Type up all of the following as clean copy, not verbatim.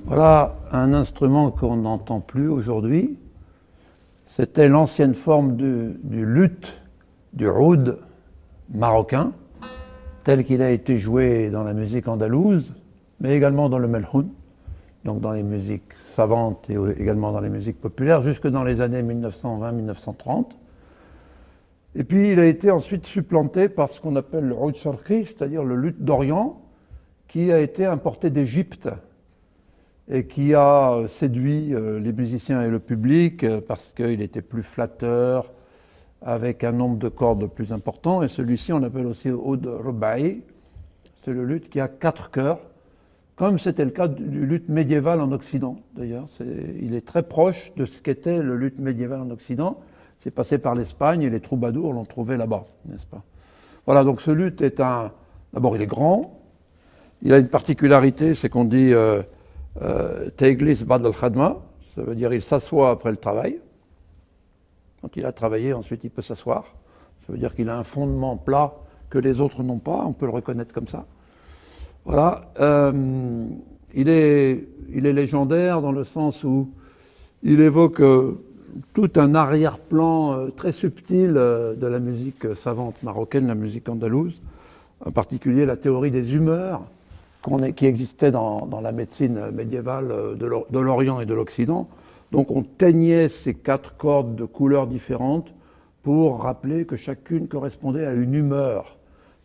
Voilà un instrument qu'on n'entend plus aujourd'hui. C'était l'ancienne forme du luth, du oud marocain, tel qu'il a été joué dans la musique andalouse, mais également dans le melhoun, donc dans les musiques savantes et également dans les musiques populaires, jusque dans les années 1920-1930. Et puis il a été ensuite supplanté par ce qu'on appelle le oud sharqi, c'est-à-dire le luth d'Orient, qui a été importé d'Égypte et qui a séduit les musiciens et le public parce qu'il était plus flatteur, avec un nombre de cordes plus important. Et celui-ci, on l'appelle aussi oud ruba'i. C'est le luth qui a 4 chœurs, comme c'était le cas du luth médiéval en Occident, d'ailleurs. Il est très proche de ce qu'était le luth médiéval en Occident. C'est passé par l'Espagne et les troubadours l'ont trouvé là-bas, n'est-ce pas? Voilà, donc ce luth est d'abord, il est grand. Il a une particularité, c'est qu'on dit Teglis ba'd al-khadma, ça veut dire il s'assoit après le travail. Quand il a travaillé, ensuite il peut s'asseoir. Ça veut dire qu'il a un fondement plat que les autres n'ont pas, on peut le reconnaître comme ça. Voilà. Il est légendaire dans le sens où il évoque tout un arrière-plan très subtil de la musique savante marocaine, la musique andalouse, en particulier la théorie des humeurs qui existait dans la médecine médiévale de l'Orient et de l'Occident. Donc on teignait ces 4 cordes de couleurs différentes pour rappeler que chacune correspondait à une humeur.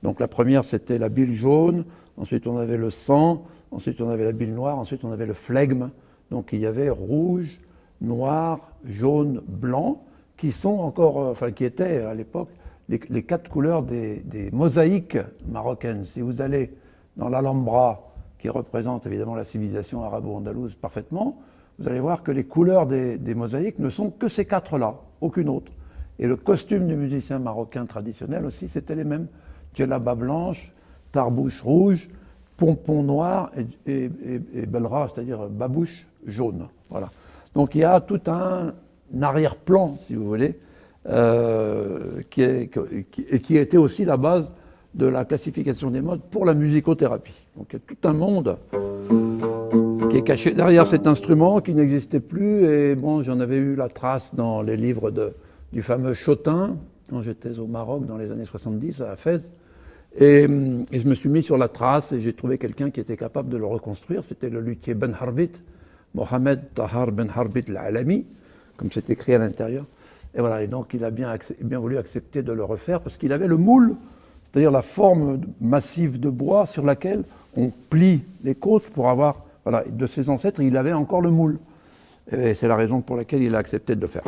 Donc la première c'était la bile jaune, ensuite on avait le sang, ensuite on avait la bile noire, ensuite on avait le flegme. Donc il y avait rouge, noir, jaune, blanc, qui sont encore, qui étaient à l'époque les 4 couleurs des mosaïques marocaines. Si vous allez dans l'Alhambra, qui représente évidemment la civilisation arabo-andalouse parfaitement, vous allez voir que les couleurs des mosaïques ne sont que ces 4-là, aucune autre. Et le costume du musicien marocain traditionnel aussi, c'était les mêmes. Djellaba blanche, tarbouche rouge, pompon noir et belra, c'est-à-dire babouche jaune. Voilà. Donc il y a tout un arrière-plan, si vous voulez, qui était aussi la base de la classification des modes pour la musicothérapie. Donc il y a tout un monde qui est caché derrière cet instrument qui n'existait plus. Et bon, j'en avais eu la trace dans les livres du fameux Chotin, quand j'étais au Maroc dans les années 70 à Fès. Et je me suis mis sur la trace et j'ai trouvé quelqu'un qui était capable de le reconstruire. C'était le luthier Ben Harbit, Mohamed Tahar Ben Harbit al-Alami, comme c'est écrit à l'intérieur. Et voilà, et donc il a bien voulu accepter de le refaire parce qu'il avait le moule, c'est-à-dire la forme massive de bois sur laquelle on plie les côtes pour avoir, voilà, de ses ancêtres, il avait encore le moule. Et c'est la raison pour laquelle il a accepté de le faire.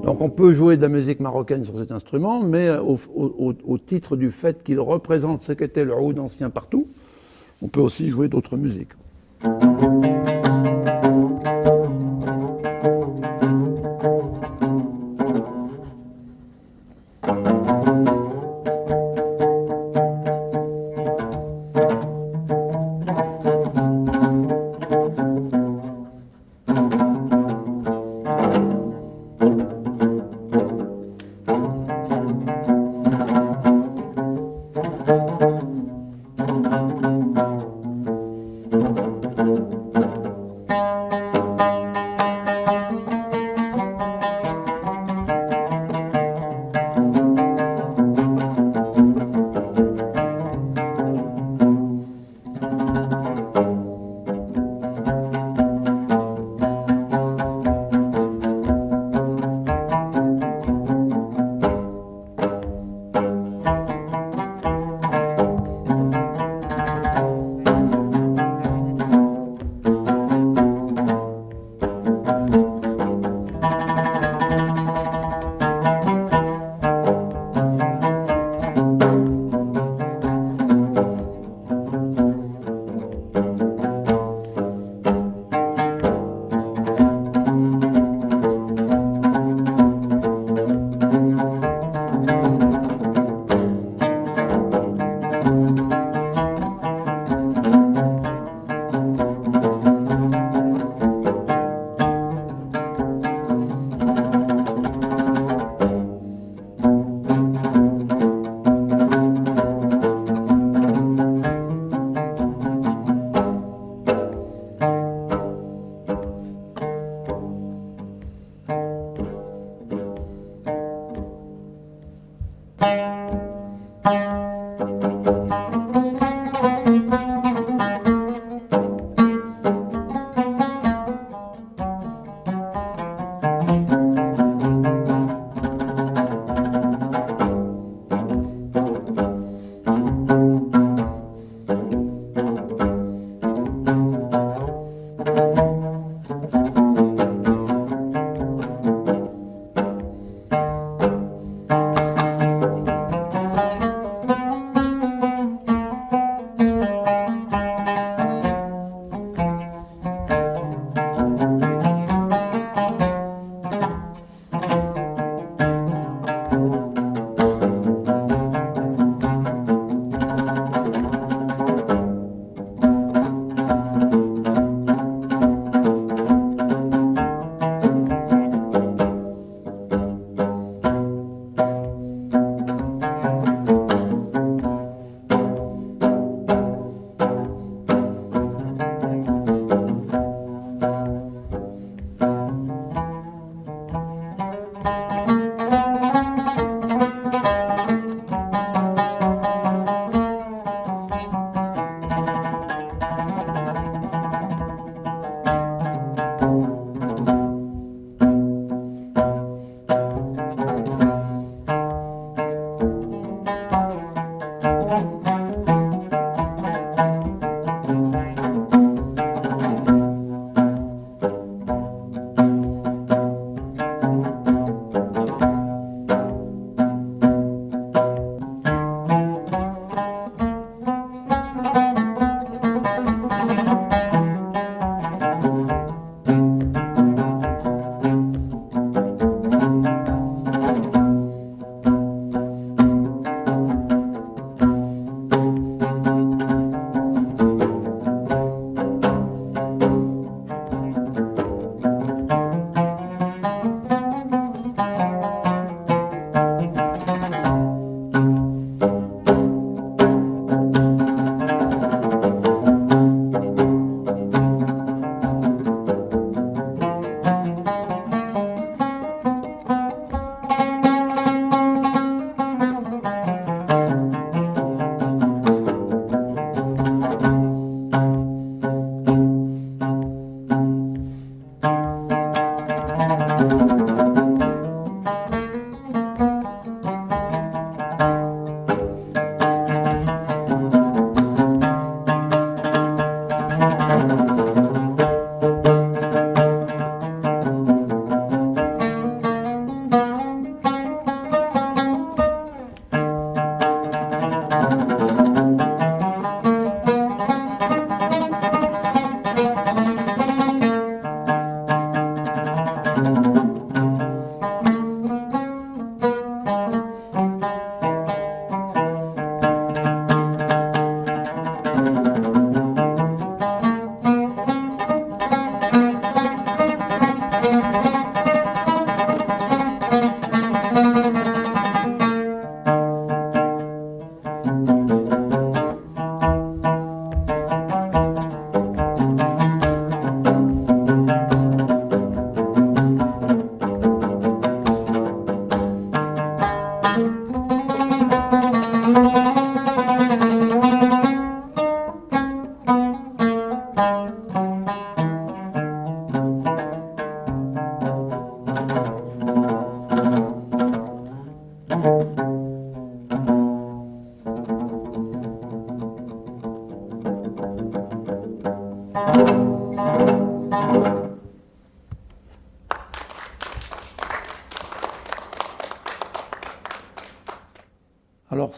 Donc on peut jouer de la musique marocaine sur cet instrument, mais au titre du fait qu'il représente ce qu'était le oud ancien partout, on peut aussi jouer d'autres musiques.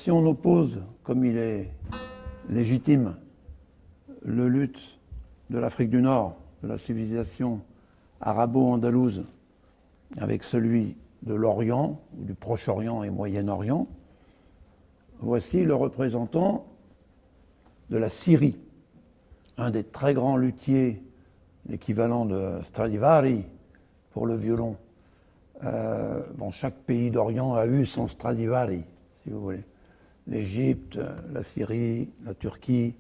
si on oppose, comme il est légitime, le luth de l'Afrique du Nord, de la civilisation arabo-andalouse, avec celui de l'Orient, ou du Proche-Orient et Moyen-Orient, voici le représentant de la Syrie, un des très grands luthiers, l'équivalent de Stradivari pour le violon. Chaque pays d'Orient a eu son Stradivari, si vous voulez. L'Égypte, la Syrie, la Turquie,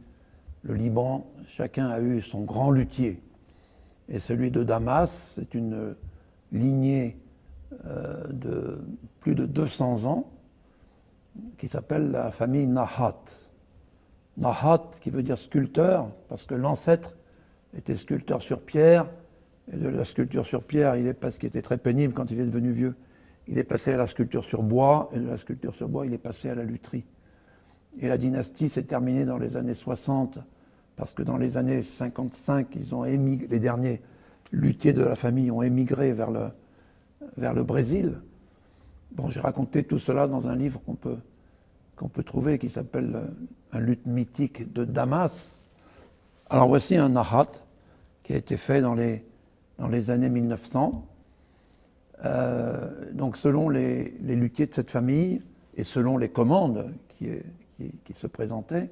le Liban, chacun a eu son grand luthier. Et celui de Damas, c'est une lignée de plus de 200 ans qui s'appelle la famille Nahat. Nahat qui veut dire sculpteur, parce que l'ancêtre était sculpteur sur pierre, et de la sculpture sur pierre, il est passé, ce qui était très pénible quand il est devenu vieux, il est passé à la sculpture sur bois, et de la sculpture sur bois, il est passé à la lutherie. Et la dynastie s'est terminée dans les années 60, parce que dans les années 55, ils ont émigré, les derniers luthiers de la famille ont émigré vers le Brésil. Bon, j'ai raconté tout cela dans un livre qu'on peut trouver, qui s'appelle Un luth mythique de Damas. Alors voici un nahat qui a été fait dans les années 1900. Donc selon les luthiers de cette famille et selon les commandes qui se présentaient,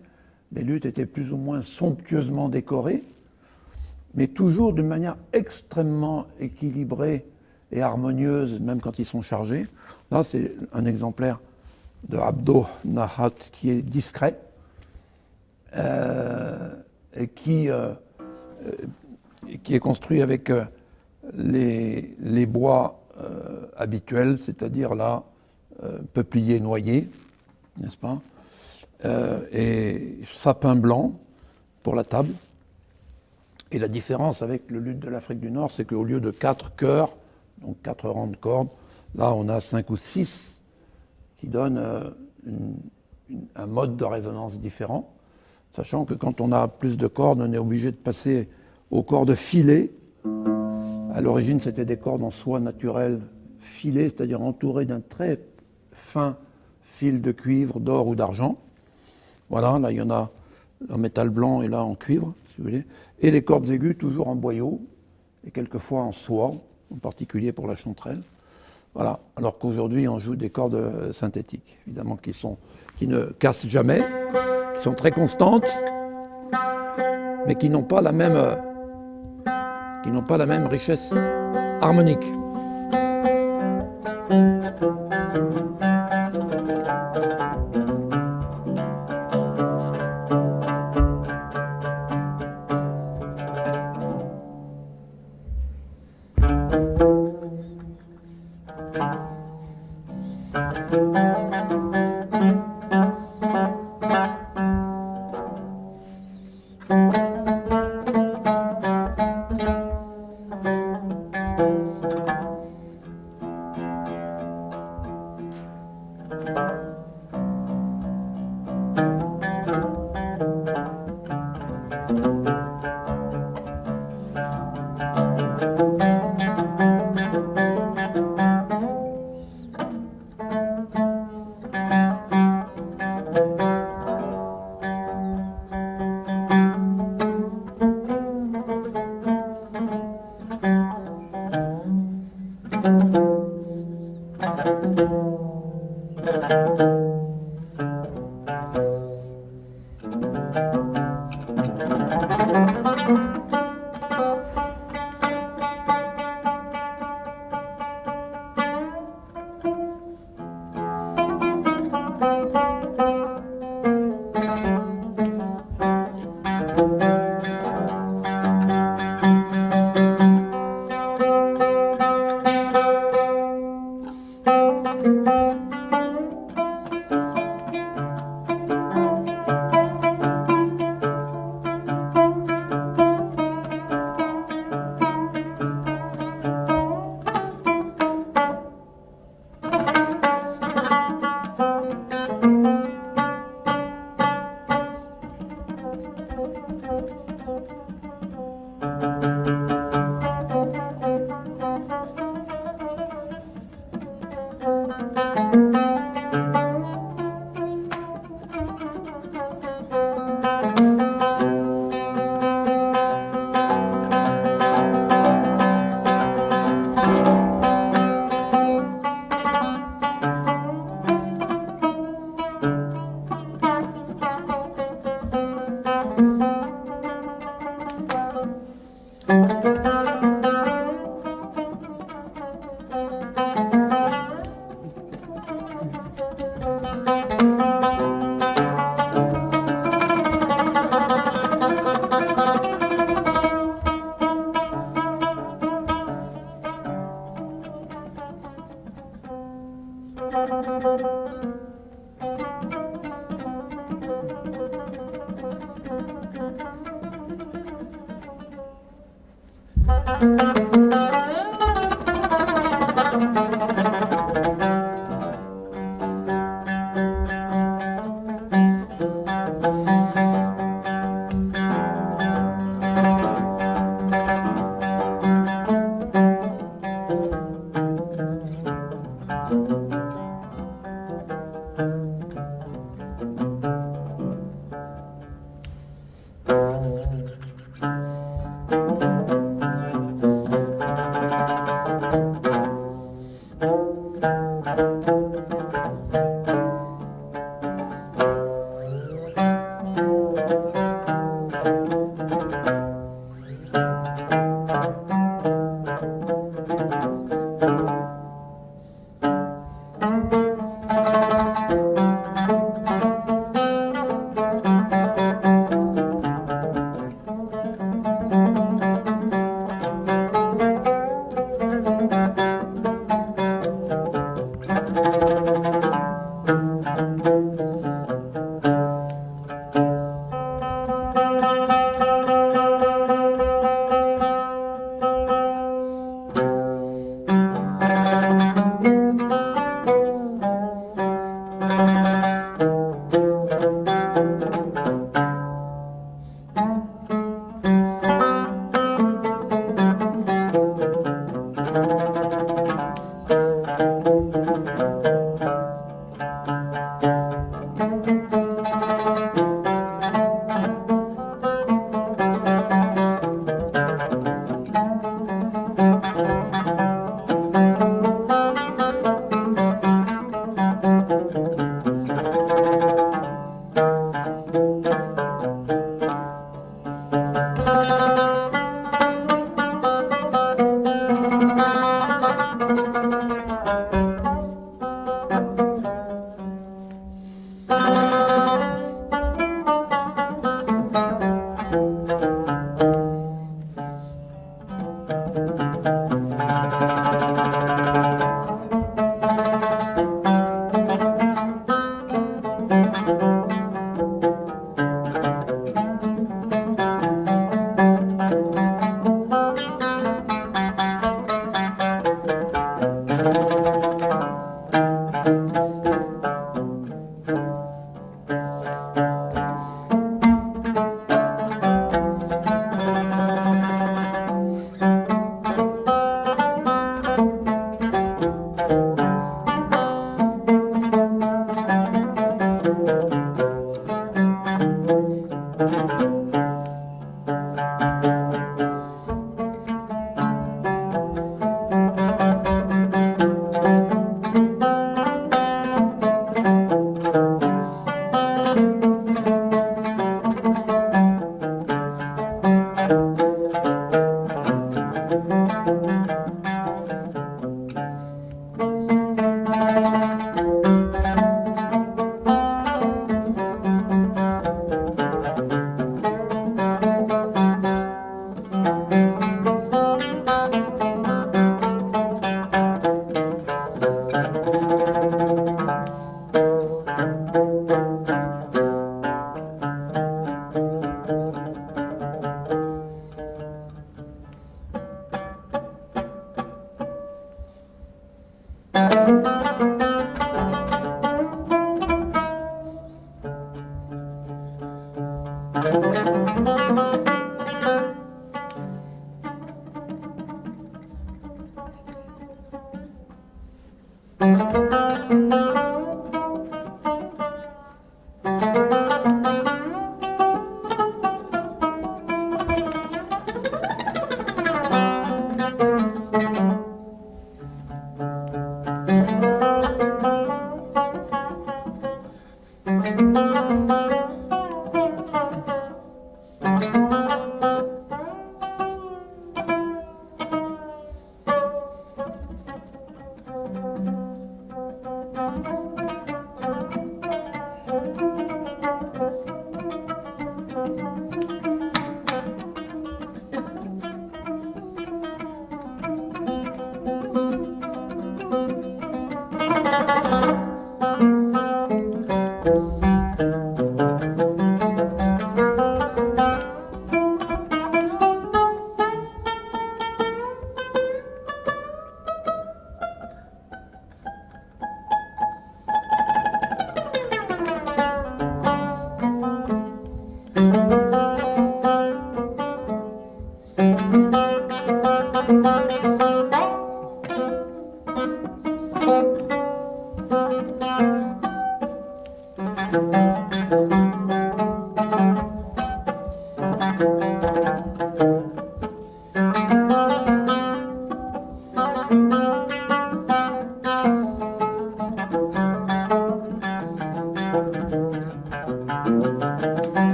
les luths étaient plus ou moins somptueusement décorés, mais toujours d'une manière extrêmement équilibrée et harmonieuse, même quand ils sont chargés. Là, c'est un exemplaire de Abdo Nahat qui est discret et qui est construit avec les bois habituels, c'est-à-dire là, peuplier noyer, n'est-ce pas, et sapin blanc pour la table. Et la différence avec le luth de l'Afrique du Nord, c'est qu'au lieu de 4 chœurs, donc 4 rangs de cordes, là on a 5 ou 6 qui donnent un mode de résonance différent, sachant que quand on a plus de cordes, on est obligé de passer aux cordes filées. À l'origine, c'était des cordes en soie naturelle filées, c'est-à-dire entourées d'un très fin fil de cuivre, d'or ou d'argent. Voilà, là il y en a en métal blanc et là en cuivre, si vous voulez. Et les cordes aiguës toujours en boyau, et quelquefois en soie, en particulier pour la chanterelle. Voilà, alors qu'aujourd'hui on joue des cordes synthétiques, évidemment, qui ne cassent jamais, qui sont très constantes, mais qui n'ont pas la même richesse harmonique.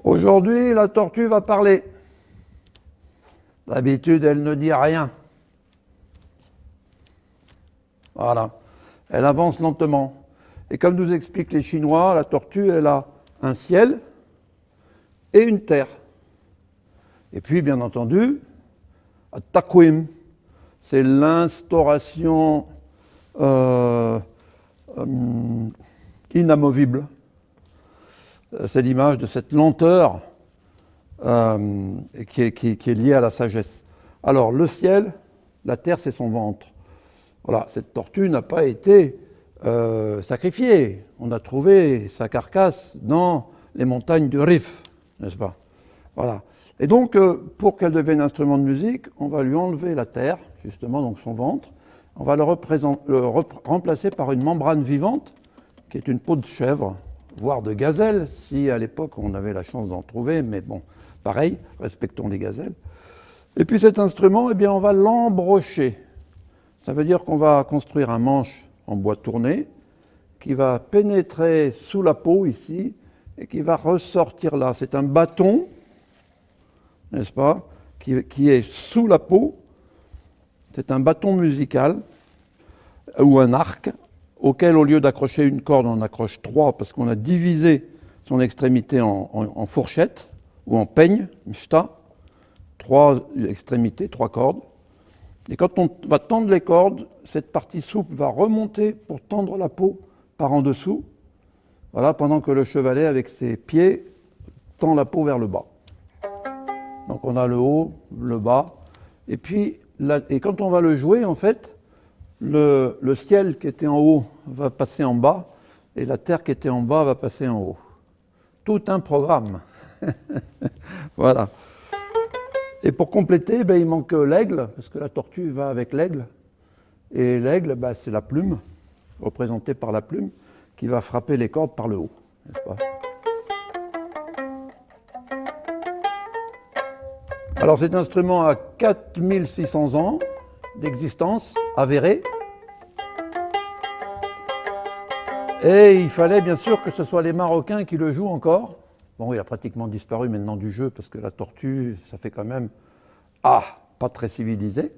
Aujourd'hui, la tortue va parler. D'habitude, elle ne dit rien. Voilà. Elle avance lentement. Et comme nous expliquent les Chinois, la tortue, elle a un ciel et une terre. Et puis, bien entendu, takwim, c'est l'instauration inamovible. C'est l'image de cette lenteur qui est liée à la sagesse. Alors, le ciel, la terre, c'est son ventre. Voilà, cette tortue n'a pas été sacrifiée. On a trouvé sa carcasse dans les montagnes du Rif, n'est-ce pas? Voilà. Et donc, pour qu'elle devienne instrument de musique, on va lui enlever la terre, justement, donc son ventre. On va le remplacer par une membrane vivante, qui est une peau de chèvre, voire de gazelle, si à l'époque on avait la chance d'en trouver, mais bon, pareil, respectons les gazelles. Et puis cet instrument, eh bien, on va l'embrocher. Ça veut dire qu'on va construire un manche en bois tourné qui va pénétrer sous la peau ici et qui va ressortir là. C'est un bâton, n'est-ce pas, qui est sous la peau. C'est un bâton musical ou un arc auquel, au lieu d'accrocher une corde, on accroche 3 parce qu'on a divisé son extrémité en fourchette ou en peigne, mshta, 3 extrémités, 3 cordes. Et quand on va tendre les cordes, cette partie souple va remonter pour tendre la peau par en dessous, voilà, pendant que le chevalet, avec ses pieds, tend la peau vers le bas. Donc on a le haut, le bas, et puis et quand on va le jouer, en fait, le ciel qui était en haut va passer en bas, et la terre qui était en bas va passer en haut. Tout un programme. Voilà. Et pour compléter, ben, il manque l'aigle, parce que la tortue va avec l'aigle. Et l'aigle, ben, c'est la plume, représentée par la plume, qui va frapper les cordes par le haut, n'est-ce pas ? Alors cet instrument a 4600 ans d'existence, avérée. Et il fallait bien sûr que ce soit les Marocains qui le jouent encore. Bon, il a pratiquement disparu maintenant du jeu parce que la tortue, ça fait quand même, pas très civilisé.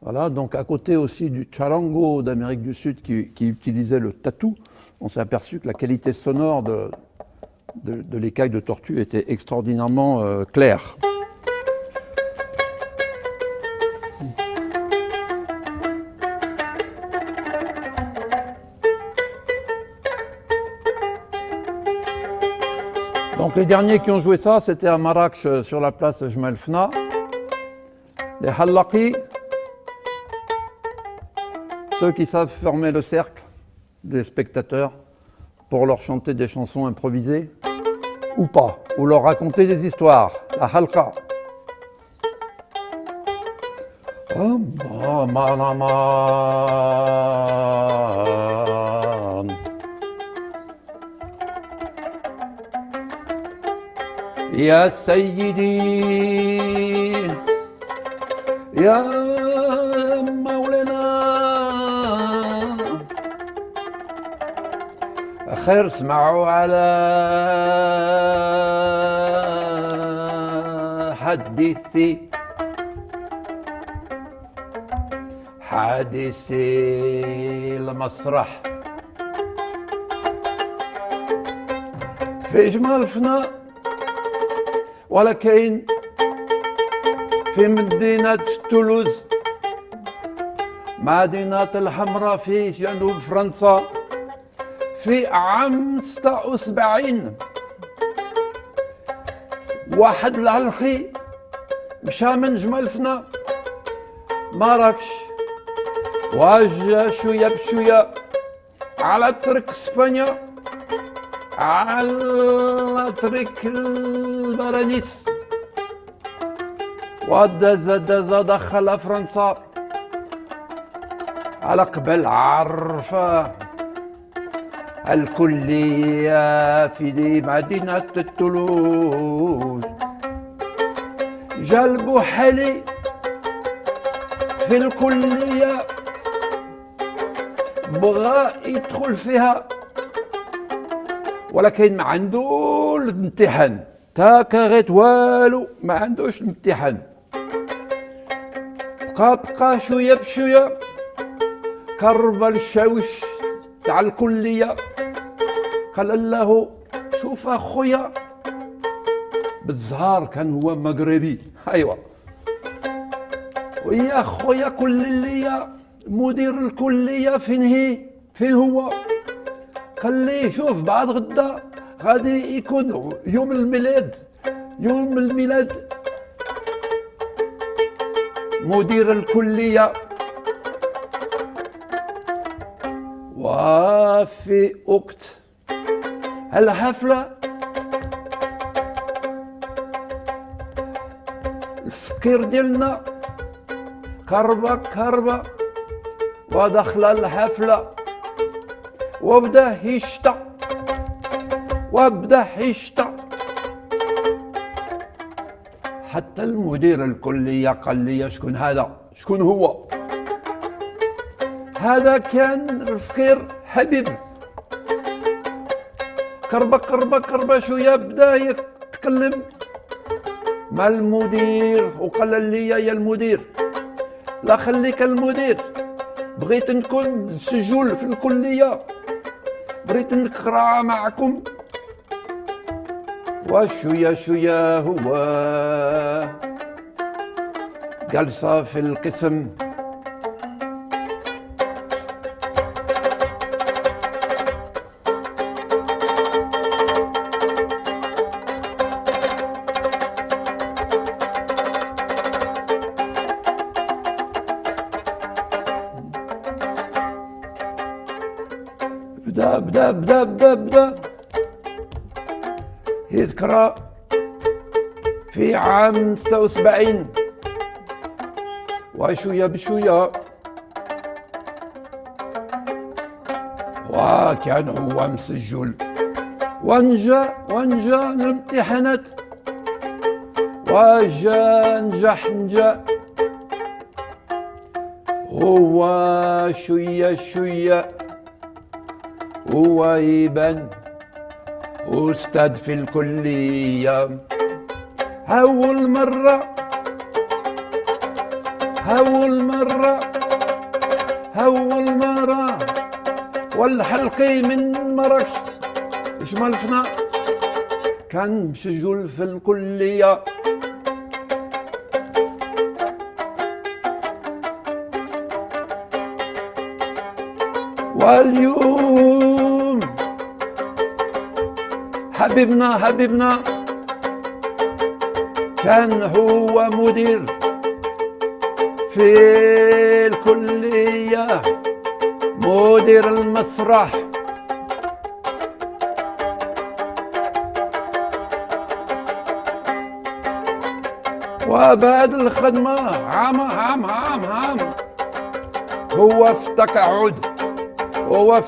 Voilà, donc à côté aussi du charango d'Amérique du Sud qui utilisait le tatou, on s'est aperçu que la qualité sonore de l'écaille de tortue était extraordinairement claire. Donc les derniers qui ont joué ça, c'était à Marrakech sur la place Jmalfna. Les hallaqis, ceux qui savent former le cercle des spectateurs pour leur chanter des chansons improvisées, ou pas, ou leur raconter des histoires, la halqa. يا سيدي يا مولانا خير اسمعوا على حديثي المسرح في جمالفنا ولكن في مدينة تولوز مدينة الحمراء في جنوب فرنسا في عام 76 واحد العلقي مشى من جمالفنا مراكش وجا شوية بشوية على طريق اسبانيا على طريق البرانيس ودز دخل فرنسا على قبل عرفة الكلية في مدينة تولوز جا البوحلي في الكلية بغى يدخل فيها ولكن ما عنده الامتحان تاكاغيت والو ما عندوش الامتحان بقى شويه بشويه قرب الشاوش تاع الكليه قال له شوف اخويا بالزهار كان هو مغربي ايوا ويا اخويا كل ليا مدير الكليه فين هو قال لي شوف بعد غدا غادي يكون يوم الميلاد مدير الكلية وفي وقت الحفلة الفكير ديالنا كربة ودخل الحفلة وبدا يشتى حتى المدير الكلية قال لي شكون هذا؟ شكون هو؟ هذا كان الفقير حبيب. قربة شوية بدا يتكلم مع المدير وقال لي يا المدير لا خليك المدير، بغيت نكون سجول في الكلية، بغيت نقرا معكم. وشوية هو جلس في القسم. بدا يذكر في عام 76 وشوية بشوية وكان هو مسجل ونجا الامتحانات نجح هو شوية هو يبان أستاذ في الكلية. أول مرة والحلقي من مراكش شمال فنا كان مسجل في الكلية. واليوم حبيبنا كان هو مدير في الكلية، مدير المسرح. وبعد الخدمة عام هو في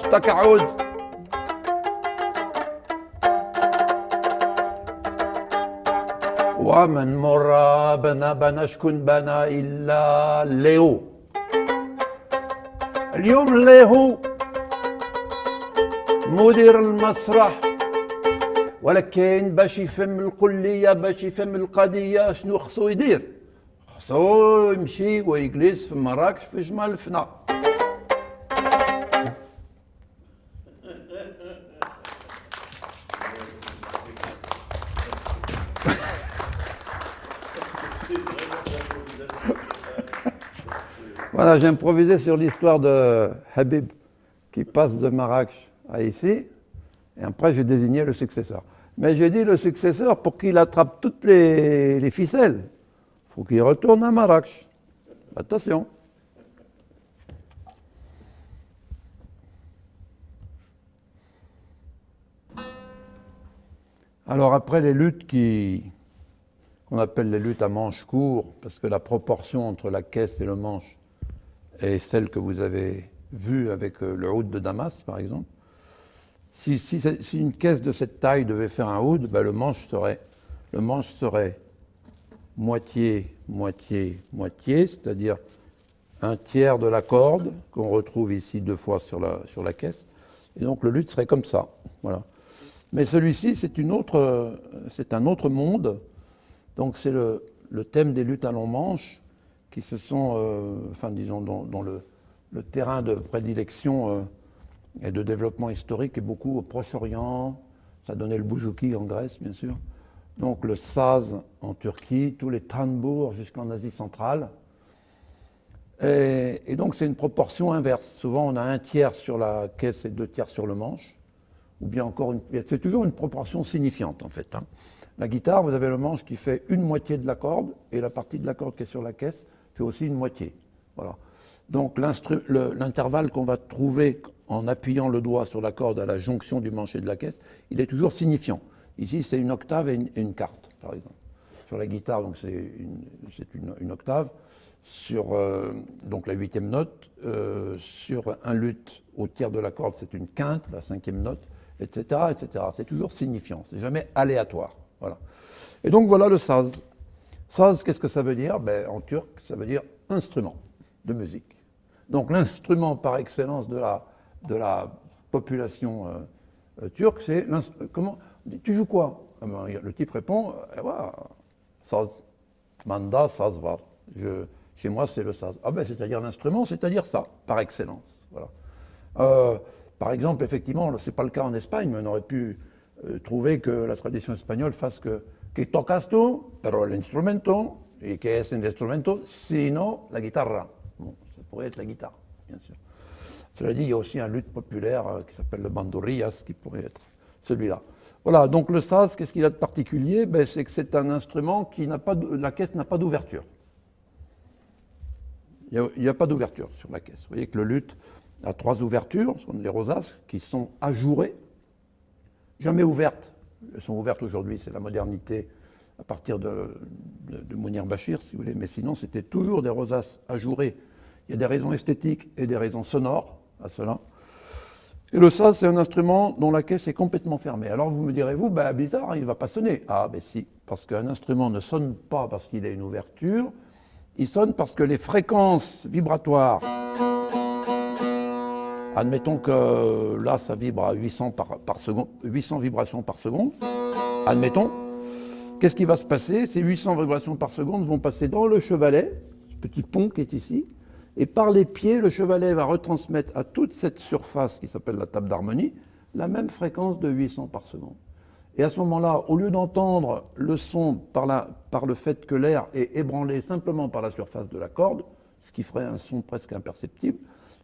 تقاعد ومن مرة بنا شكون بنا إلا ليو. اليوم ليو مدير المسرح، ولكن باش يفهم الكلية، باش يفهم القضية شنو خصو يدير، خصو يمشي ويجلس في مراكش في جمال فنا. Voilà, j'ai improvisé sur l'histoire de Habib qui passe de Marrakech à ici, et après j'ai désigné le successeur. Mais j'ai dit le successeur pour qu'il attrape toutes les ficelles. Il faut qu'il retourne à Marrakech. Attention. Alors après les luttes qu'on appelle les luttes à manche court, parce que la proportion entre la caisse et le manche est celle que vous avez vue avec le oud de Damas, par exemple. Si une caisse de cette taille devait faire un oud, ben le manche serait moitié, c'est-à-dire un tiers de la corde qu'on retrouve ici 2 fois sur la caisse. Et donc le luth serait comme ça. Voilà. Mais celui-ci, c'est un autre monde. Donc c'est le thème des luttes à long manche qui se sont, disons, dont le terrain de prédilection et de développement historique est beaucoup au Proche-Orient. Ça donnait le bouzouki en Grèce, bien sûr. Donc le saz en Turquie, tous les tanbours jusqu'en Asie centrale. Et donc c'est une proportion inverse. Souvent on a 1 tiers sur la caisse et 2 tiers sur le manche. Ou bien encore, c'est toujours une proportion signifiante en fait. La guitare, vous avez le manche qui fait 1/2 de la corde, et la partie de la corde qui est sur la caisse fait aussi 1/2. Voilà. Donc l'intervalle qu'on va trouver en appuyant le doigt sur la corde à la jonction du manche et de la caisse, il est toujours signifiant. Ici, c'est une octave et une quarte, par exemple. Sur la guitare, donc c'est une octave. Sur donc la 8e note, sur un luth au tiers de la corde, c'est une quinte, la 5e note, etc., etc. C'est toujours signifiant, c'est jamais aléatoire. Voilà. Et donc voilà le saz. Saz, qu'est-ce que ça veut dire? Ben, en turc, ça veut dire instrument de musique. Donc l'instrument par excellence de la population turque, c'est comment? Tu joues quoi? Ah ben, le type répond, voilà, saz, manda, saz var. Chez moi, c'est le saz. Ah ben, c'est-à-dire l'instrument, c'est-à-dire ça, par excellence. Voilà. Par exemple, effectivement, ce n'est pas le cas en Espagne, mais on aurait pu trouver que la tradition espagnole fasse que tocas tú, pero el instrumento, et que es un instrumento, sino la guitarra. Bon, ça pourrait être la guitare, bien sûr. Cela dit, il y a aussi un luth populaire qui s'appelle le bandurrias, qui pourrait être celui-là. Voilà, donc le saz, qu'est-ce qu'il a de particulier? Ben, c'est que c'est un instrument qui n'a pas, la caisse n'a pas d'ouverture. Il n'y a pas d'ouverture sur la caisse. Vous voyez que le luth a 3 ouvertures, ce sont des rosaces, qui sont ajourées, jamais ouvertes. Elles sont ouvertes aujourd'hui, c'est la modernité à partir de Mounir Bachir, si vous voulez, mais sinon c'était toujours des rosaces ajourées. Il y a des raisons esthétiques et des raisons sonores à cela. Et le saz, c'est un instrument dont la caisse est complètement fermée. Alors vous me direz-vous, ben, bizarre, il ne va pas sonner. Ah ben si, parce qu'un instrument ne sonne pas parce qu'il a une ouverture, il sonne parce que les fréquences vibratoires, admettons que là ça vibre à 800 par seconde, 800 vibrations par seconde, admettons, qu'est-ce qui va se passer? Ces 800 vibrations par seconde vont passer dans le chevalet, ce petit pont qui est ici, et par les pieds, le chevalet va retransmettre à toute cette surface qui s'appelle la table d'harmonie la même fréquence de 800 par seconde. Et à ce moment-là, au lieu d'entendre le son par le fait que l'air est ébranlé simplement par la surface de la corde, ce qui ferait un son presque imperceptible,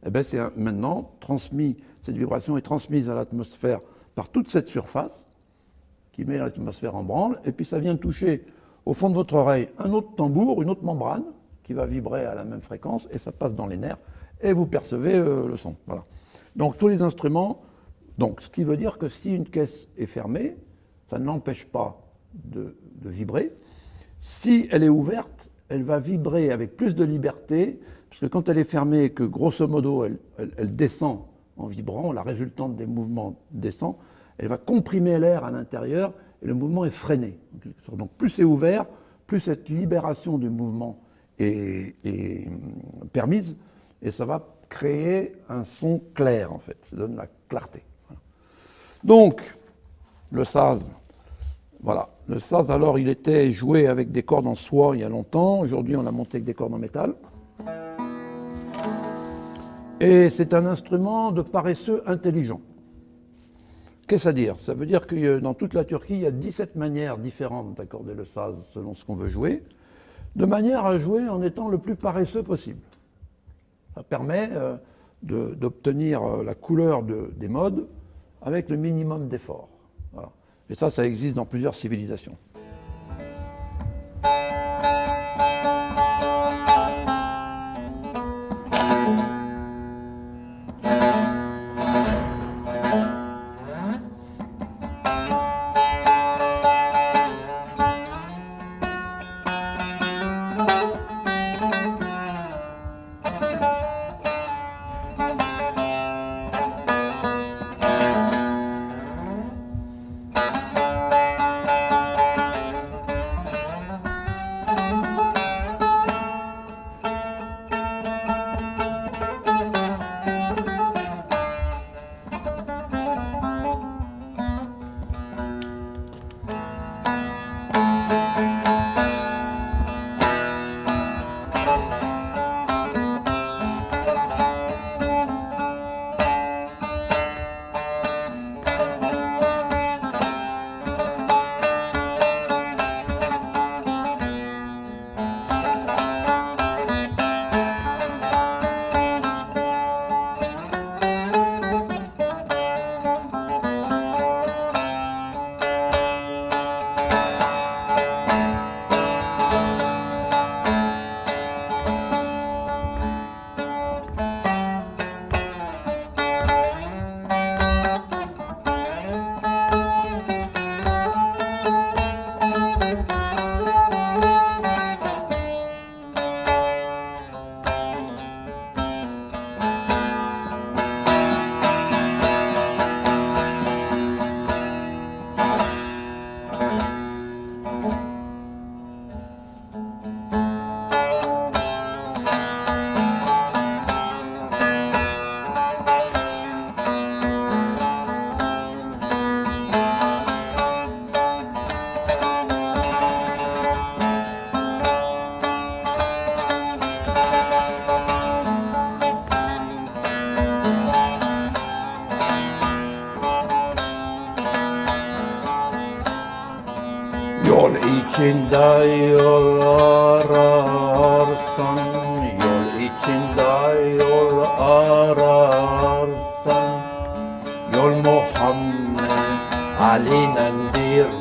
eh bien c'est maintenant transmis, cette vibration est transmise à l'atmosphère par toute cette surface qui met l'atmosphère en branle, et puis ça vient toucher au fond de votre oreille un autre tambour, une autre membrane qui va vibrer à la même fréquence, et ça passe dans les nerfs, et vous percevez le son. Voilà. Donc tous les instruments, donc, ce qui veut dire que si une caisse est fermée, ça ne l'empêche pas de vibrer. Si elle est ouverte, elle va vibrer avec plus de liberté, parce que quand elle est fermée et que grosso modo elle descend en vibrant, la résultante des mouvements descend, elle va comprimer l'air à l'intérieur et le mouvement est freiné. Donc plus c'est ouvert, plus cette libération du mouvement est permise et ça va créer un son clair en fait, ça donne la clarté. Voilà. Donc le saz, voilà. Le saz alors il était joué avec des cordes en soie il y a longtemps, aujourd'hui on l'a monté avec des cordes en métal. Et c'est un instrument de paresseux intelligent. Qu'est-ce que ça veut dire? Ça veut dire que dans toute la Turquie, il y a 17 manières différentes d'accorder le saz selon ce qu'on veut jouer, de manière à jouer en étant le plus paresseux possible. Ça permet d'obtenir la couleur des modes avec le minimum d'effort. Voilà. Et ça existe dans plusieurs civilisations. içinde yol ararsan, yol içinde yol ararsan, yol Muhammed Ali'nendir,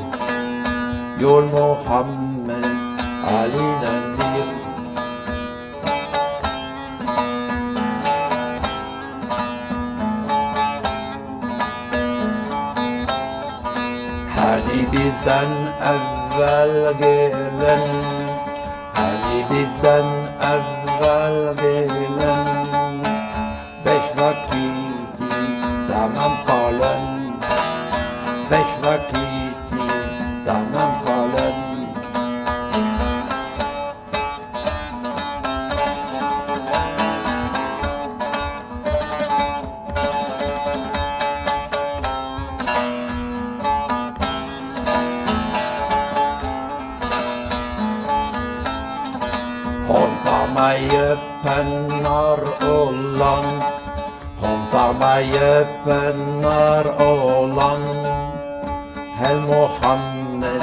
yol Muhammed Ali'nendir. Hani bizden evvel gelen, hani bizden evvel gelen, beş vakiti tamam kalan, beş vakiti tamam kalan. Hompamayıp pennar olan, hompamayıp pennar olan, Hel Muhammed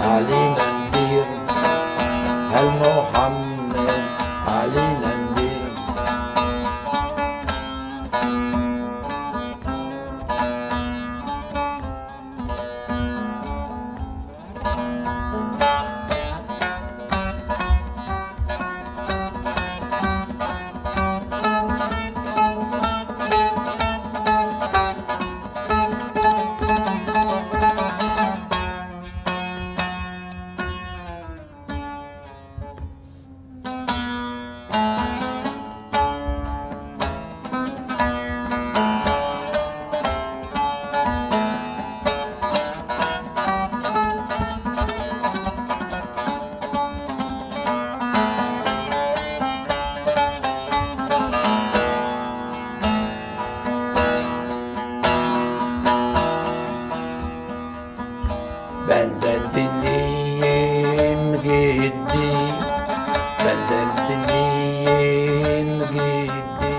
Ali'nendir, Hel Muhammed Ali'nendir. Benden dinleyim gitti, benden dinleyim gitti.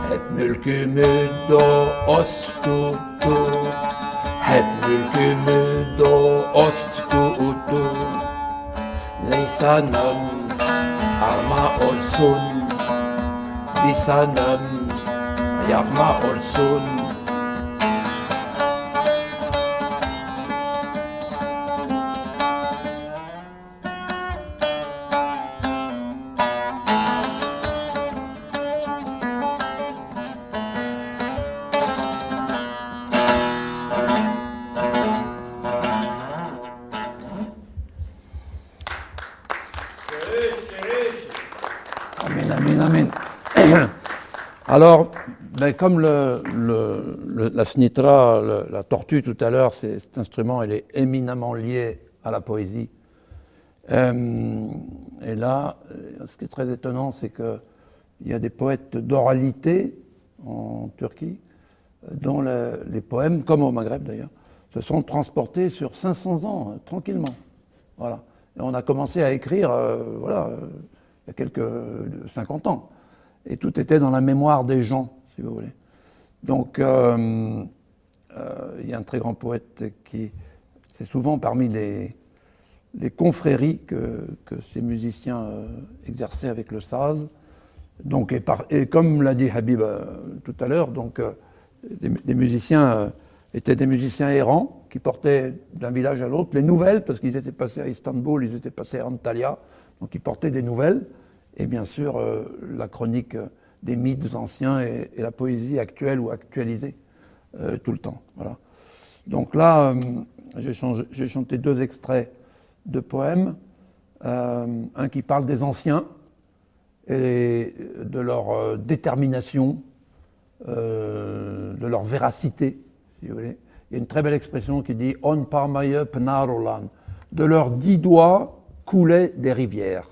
Hep mülkümü dost tuttu, hep mülkümü dost tuttu. Lisanım arma olsun, lisanım yakma olsun. Amin, amin, amin. Alors, ben, comme la snitra, la tortue tout à l'heure, cet instrument, il est éminemment lié à la poésie. Et là, ce qui est très étonnant, c'est qu'il y a des poètes d'oralité en Turquie, dont les poèmes, comme au Maghreb d'ailleurs, se sont transportés sur 500 ans, tranquillement. Voilà. Et on a commencé à écrire, il y a quelques 50 ans. Et tout était dans la mémoire des gens, si vous voulez. Donc, il y a un très grand poète qui, c'est souvent parmi les confréries que ces musiciens exerçaient avec le saz. Donc, et comme l'a dit Habib tout à l'heure, donc les musiciens étaient des musiciens errants qui portaient d'un village à l'autre les nouvelles, parce qu'ils étaient passés à Istanbul, ils étaient passés à Antalya, donc ils portaient des nouvelles, et bien sûr la chronique des mythes anciens et la poésie actuelle ou actualisée tout le temps. Voilà. Donc là, j'ai chanté deux extraits de poèmes, un qui parle des anciens et de leur détermination, de leur véracité, si vous voulez. Il y a une très belle expression qui dit « On parmaye pnarolan ». De leurs 10 doigts coulaient des rivières.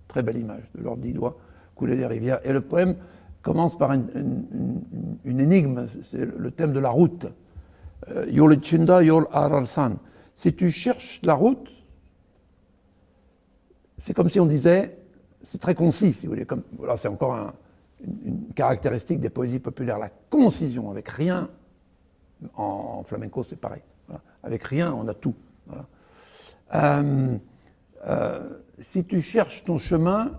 Très belle image, de leurs 10 doigts coulaient des rivières. Et le poème commence par une énigme, c'est le thème de la route. Yol içinde yol ararsan. Si tu cherches la route, c'est comme si on disait, c'est très concis, si vous voulez. Voilà, c'est encore une caractéristique des poésies populaires, la concision, avec rien. En flamenco, c'est pareil. Voilà. Avec rien, on a tout. Voilà. Si tu cherches ton chemin,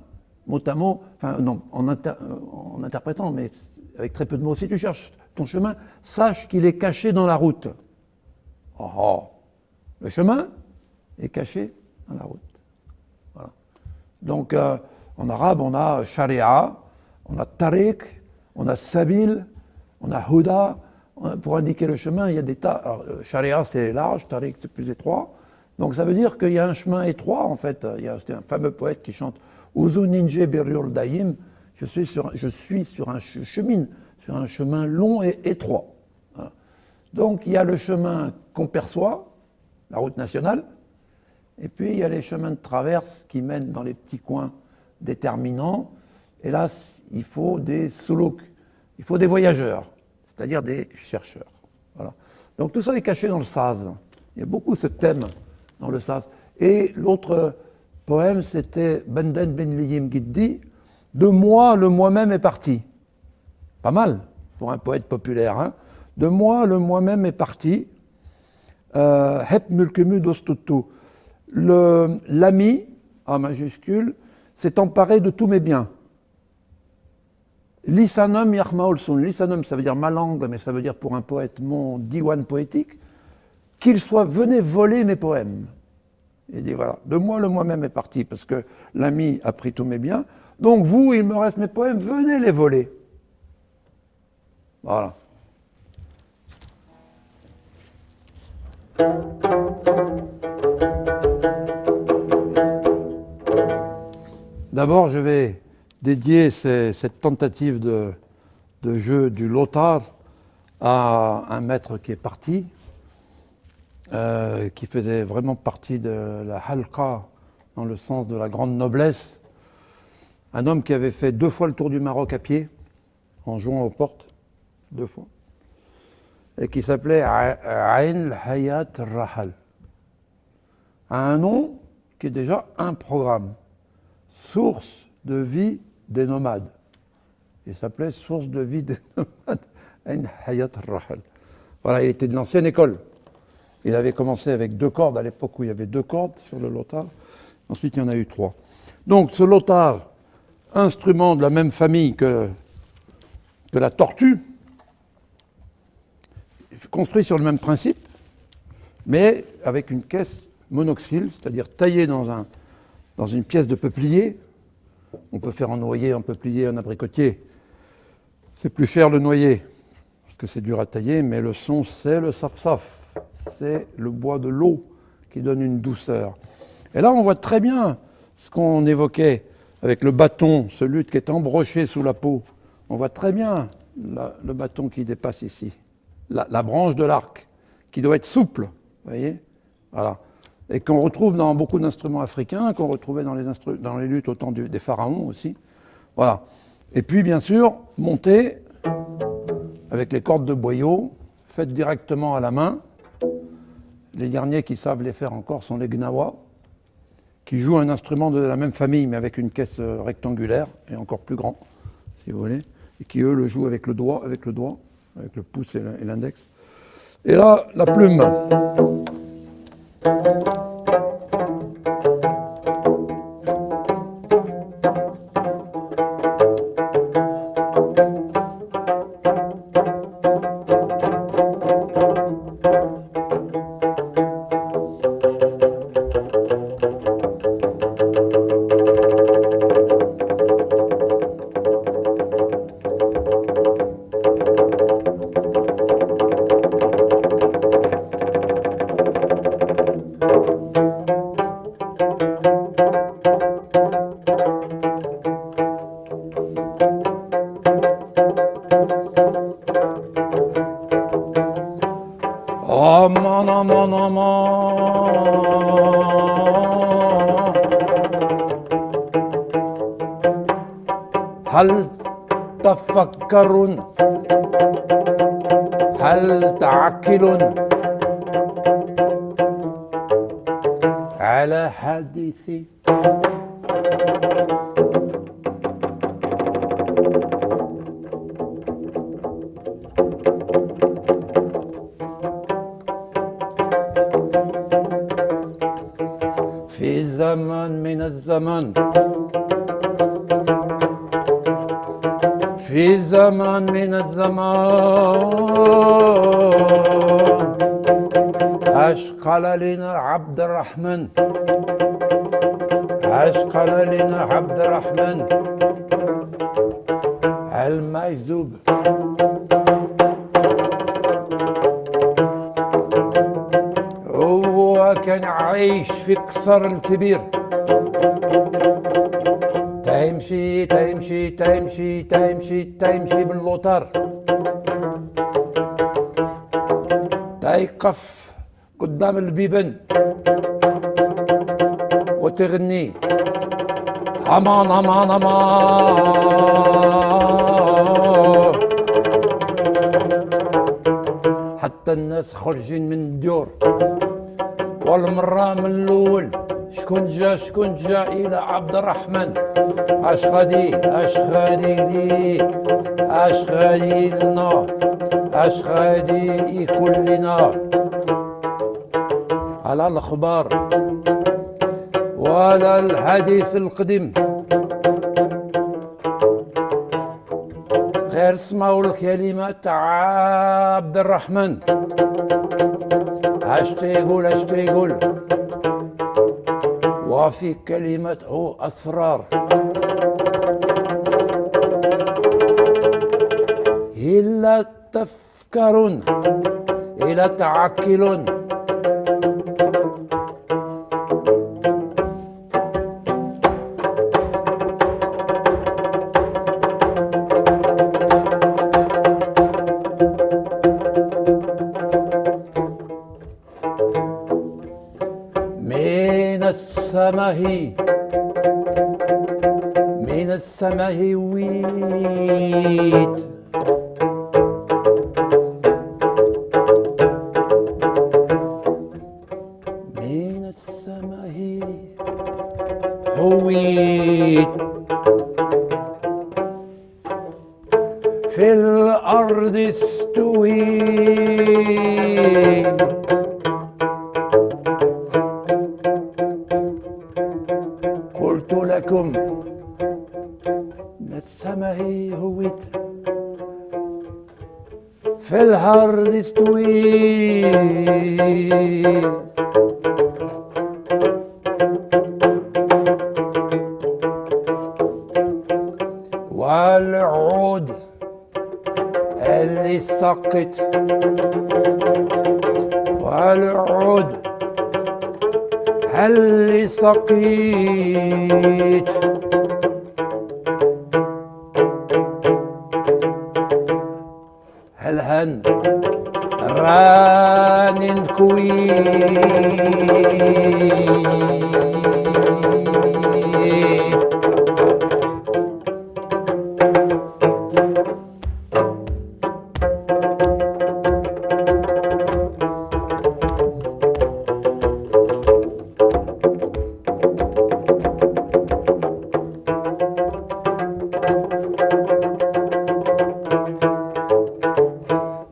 mot à mot, enfin non, en interprétant, mais avec très peu de mots, si tu cherches ton chemin, sache qu'il est caché dans la route. Oh, oh. Le chemin est caché dans la route. Voilà. Donc, en arabe, on a sharia, on a tariq, on a sabil, on a huda. Pour indiquer le chemin, il y a des tas. Alors, sharia, c'est large, tariq, c'est plus étroit. Donc, ça veut dire qu'il y a un chemin étroit, en fait. Il y a un fameux poète qui chante Uzu ninje birul daïm. Je suis sur un chemin long et étroit. Voilà. Donc, il y a le chemin qu'on perçoit, la route nationale, et puis il y a les chemins de traverse qui mènent dans les petits coins déterminants. Et là, il faut des suluk, il faut des voyageurs, c'est-à-dire des chercheurs. Voilà. Donc tout ça est caché dans le saz. Il y a beaucoup ce thème dans le saz. Et l'autre poème, c'était Benden Ben Liyim Giddi, de moi, le moi-même est parti. Pas mal pour un poète populaire. Hein. De moi, le moi-même est parti. Hep mulkemu dostutu. L'ami, en majuscule, s'est emparé de tous mes biens. Lisanum yarmaolsun. Lisanum, ça veut dire ma langue, mais ça veut dire pour un poète mon diwan poétique, qu'il soit venez voler mes poèmes. Il dit voilà, de moi le moi-même est parti parce que l'ami a pris tous mes biens. Donc vous, il me reste mes poèmes, venez les voler. Voilà. D'abord, je vais dédier cette tentative de jeu du lotar à un maître qui est parti, qui faisait vraiment partie de la halqa, dans le sens de la grande noblesse. Un homme qui avait fait 2 fois le tour du Maroc à pied, en jouant aux portes, 2 fois, et qui s'appelait Ayn Hayat Rahal. A un nom qui est déjà un programme. Source de vie des nomades. Il s'appelait Source de vie des nomades, Ayn Hayat Rahal. Voilà, il était de l'ancienne école. Il avait commencé avec 2 cordes à l'époque où il y avait 2 cordes sur le lotar. Ensuite, il y en a eu 3. Donc, ce lotar, instrument de la même famille que la tortue, construit sur le même principe, mais avec une caisse monoxyle, c'est-à-dire taillée dans une pièce de peuplier. On peut faire un noyer, un peuplier, un abricotier. C'est plus cher le noyer, parce que c'est dur à tailler, mais le son, c'est le saf-saf. C'est le bois de l'eau qui donne une douceur. Et là, on voit très bien ce qu'on évoquait avec le bâton, ce luth qui est embroché sous la peau. On voit très bien le bâton qui dépasse ici. La branche de l'arc, qui doit être souple, vous voyez, voilà. Et qu'on retrouve dans beaucoup d'instruments africains, qu'on retrouvait dans les luths au temps des pharaons aussi. Voilà. Et puis, bien sûr, monter avec les cordes de boyau, faites directement à la main. Les derniers qui savent les faire encore sont les gnawa, qui jouent un instrument de la même famille, mais avec une caisse rectangulaire, et encore plus grand, si vous voulez, et qui, eux, le jouent avec le doigt, avec le pouce et l'index. Et là, la plume. Aman aman aman Hal tafakkarun Hal ta'akilun Ala hadithi زمن من الزمن في زمن من الزمان عاش قال لنا عبد الرحمن عاش قال لنا عبد الرحمن المعذوب هو كان عايش في قصر الكبير تمشي تمشي تمشي تمشي تمشي باللوطار تيقف قدام البيبان وتغني امان امان امان حتى الناس خارجين من الديور والمرة من الاول شكون جا الى عبد الرحمن اش غادي لي اش غادي لنا اش غادي يكون لنا على الاخبار ولا الحديث القديم غير سمعوا الكلمات تاع عبد الرحمن اش تيقول وفي كلمته أسرار إلا تفكرون إلا تعقلون من السماء ويت من السماء هويت في الأرض استويت قلت لكم من السماء هويت في الأرض استويت والعود اللي سقط والعود اللي سقيت هالهن ران كويت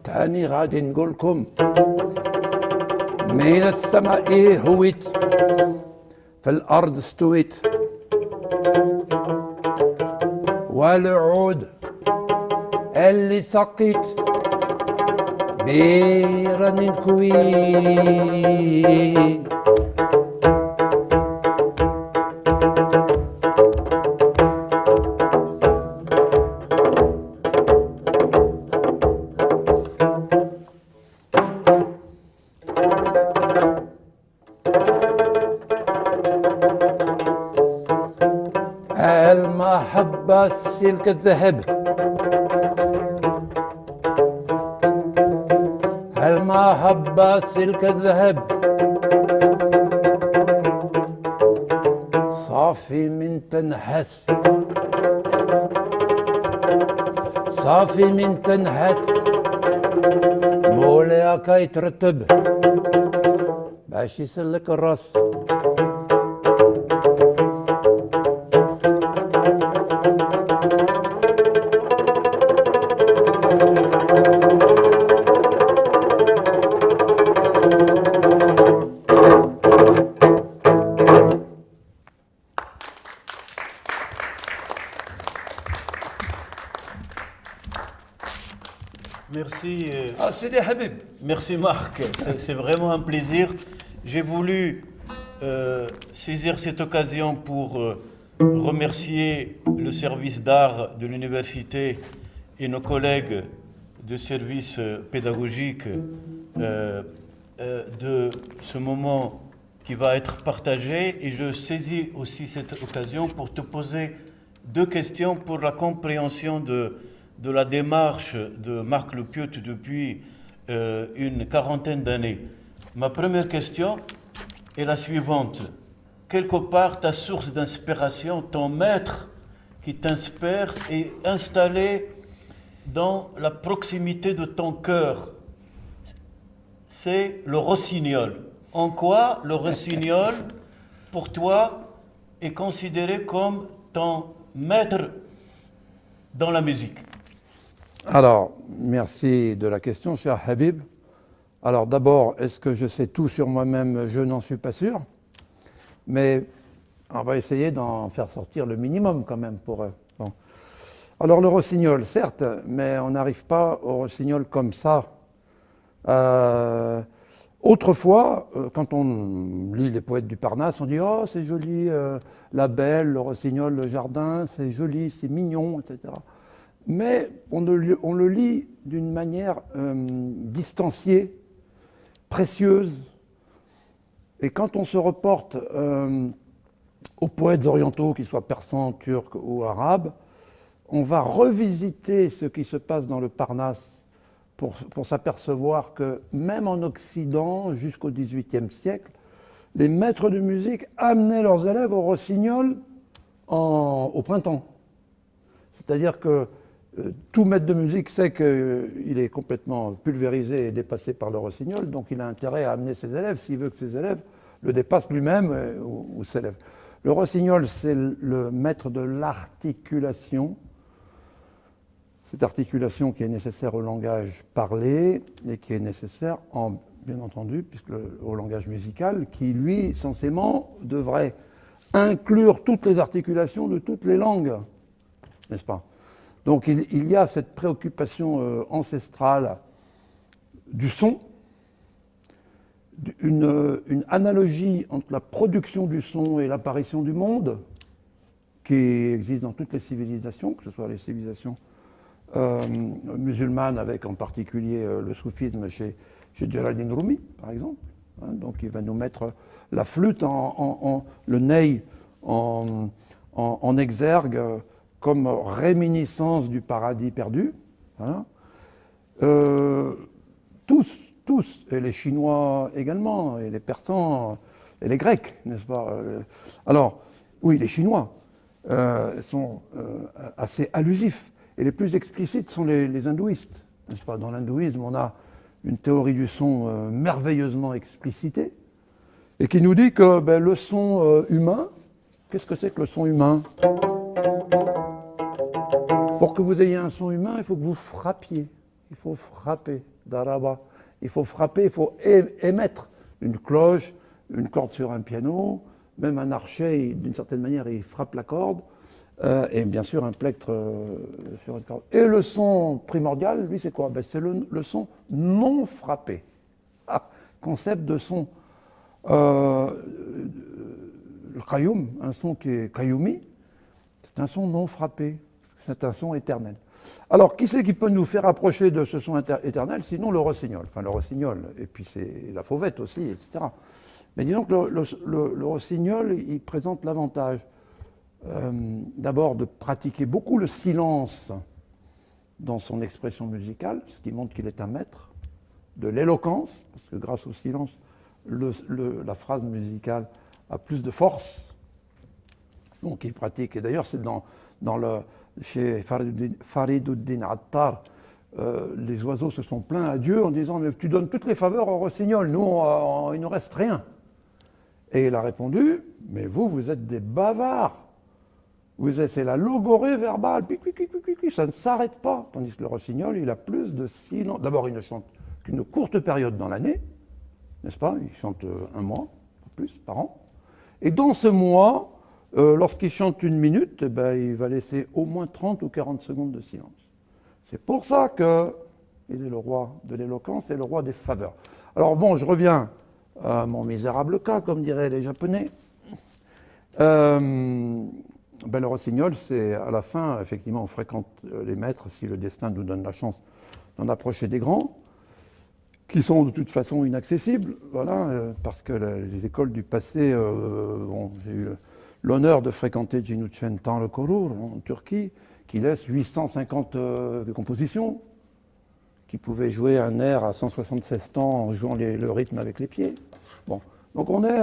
تاني غادي نقولكم من السماء هويت في الأرض استويت والعود اللي سقيت بيرن كويت المحبة سلك الذهب المحبة سلك الذهب صافي من تنحس صافي من تنحس مولاها كيترتب باش يسلك الراس Merci. Ah, c'est des Habib. Merci Marc, c'est vraiment un plaisir. J'ai voulu saisir cette occasion pour remercier le service d'art de l'université et nos collègues de service pédagogique de ce moment qui va être partagé. Et je saisis aussi cette occasion pour te poser deux questions pour la compréhension de la démarche de Marc Le Pieux depuis une quarantaine d'années. Ma première question est la suivante. Quelque part, ta source d'inspiration, ton maître qui t'inspire est installé dans la proximité de ton cœur. C'est le rossignol. En quoi le rossignol, pour toi, est considéré comme ton maître dans la musique? Alors, merci de la question, cher Habib. Alors d'abord, est-ce que je sais tout sur moi-même? Je n'en suis pas sûr. Mais on va essayer d'en faire sortir le minimum quand même pour eux. Bon. Alors le rossignol, certes, mais on n'arrive pas au rossignol comme ça. Autrefois, quand on lit les poètes du Parnasse, on dit « Oh, c'est joli, la belle, le rossignol, le jardin, c'est joli, c'est mignon, etc. » Mais on le lit d'une manière distanciée, précieuse. Et quand on se reporte aux poètes orientaux, qu'ils soient persans, turcs ou arabes, on va revisiter ce qui se passe dans le Parnasse pour s'apercevoir que même en Occident, jusqu'au XVIIIe siècle, les maîtres de musique amenaient leurs élèves au rossignol au printemps. C'est-à-dire que tout maître de musique sait qu'il est complètement pulvérisé et dépassé par le rossignol, donc il a intérêt à amener ses élèves s'il veut que ses élèves le dépassent lui-même ou s'élèvent. Le rossignol, c'est le maître de l'articulation. Cette articulation qui est nécessaire au langage parlé et qui est nécessaire, bien entendu, au langage musical, qui, lui, censément, devrait inclure toutes les articulations de toutes les langues, n'est-ce pas? Donc il y a cette préoccupation ancestrale du son, une analogie entre la production du son et l'apparition du monde, qui existe dans toutes les civilisations, que ce soit les civilisations musulmanes, avec en particulier le soufisme chez Jalaluddin Rumi, par exemple. Hein, donc il va nous mettre la flûte, le ney en exergue, comme réminiscence du paradis perdu. Voilà. Tous, et les Chinois également, et les Persans, et les Grecs, n'est-ce pas? Alors, oui, les Chinois sont assez allusifs, et les plus explicites sont les hindouistes, n'est-ce pas? Dans l'hindouisme, on a une théorie du son merveilleusement explicitée, et qui nous dit que le son humain, qu'est-ce que c'est que le son humain? Pour que vous ayez un son humain, il faut que vous frappiez. Il faut frapper, daraba. Il faut frapper, il faut émettre une cloche, une corde sur un piano, même un archet, d'une certaine manière, il frappe la corde, et bien sûr un plectre sur une corde. Et le son primordial, lui, c'est quoi? C'est le son non frappé. Concept de son. Le qayoum, un son qui est qayoumi, c'est un son non frappé. C'est un son éternel. Alors, qui c'est qui peut nous faire approcher de ce son éternel, sinon le rossignol? Enfin, le rossignol, et puis c'est la fauvette aussi, etc. Mais disons que le rossignol, il présente l'avantage, d'abord, de pratiquer beaucoup le silence dans son expression musicale, ce qui montre qu'il est un maître, de l'éloquence, parce que grâce au silence, la phrase musicale a plus de force. Donc, il pratique, et d'ailleurs, c'est chez Fariduddin Attar, les oiseaux se sont plaints à Dieu en disant « Mais tu donnes toutes les faveurs au rossignol, nous, il ne nous reste rien. » Et il a répondu « Mais vous êtes des bavards. C'est la logorée verbale, ça ne s'arrête pas. » Tandis que le rossignol, il a plus de silence. D'abord, il ne chante qu'une courte période dans l'année, n'est-ce pas? Il chante un mois, pas plus, par an. Et dans ce mois, lorsqu'il chante une minute, il va laisser au moins 30 ou 40 secondes de silence. C'est pour ça que Il est le roi de l'éloquence et le roi des faveurs. Alors bon, je reviens à mon misérable cas, comme diraient les Japonais. Le rossignol, c'est à la fin, effectivement, on fréquente les maîtres si le destin nous donne la chance d'en approcher des grands, qui sont de toute façon inaccessibles, voilà, parce que les écoles du passé, bon, j'ai eu l'honneur de fréquenter Cinucen Tanrıkorur en Turquie, qui laisse 850 compositions, qui pouvait jouer un air à 176 temps en jouant le rythme avec les pieds. Bon. Donc on est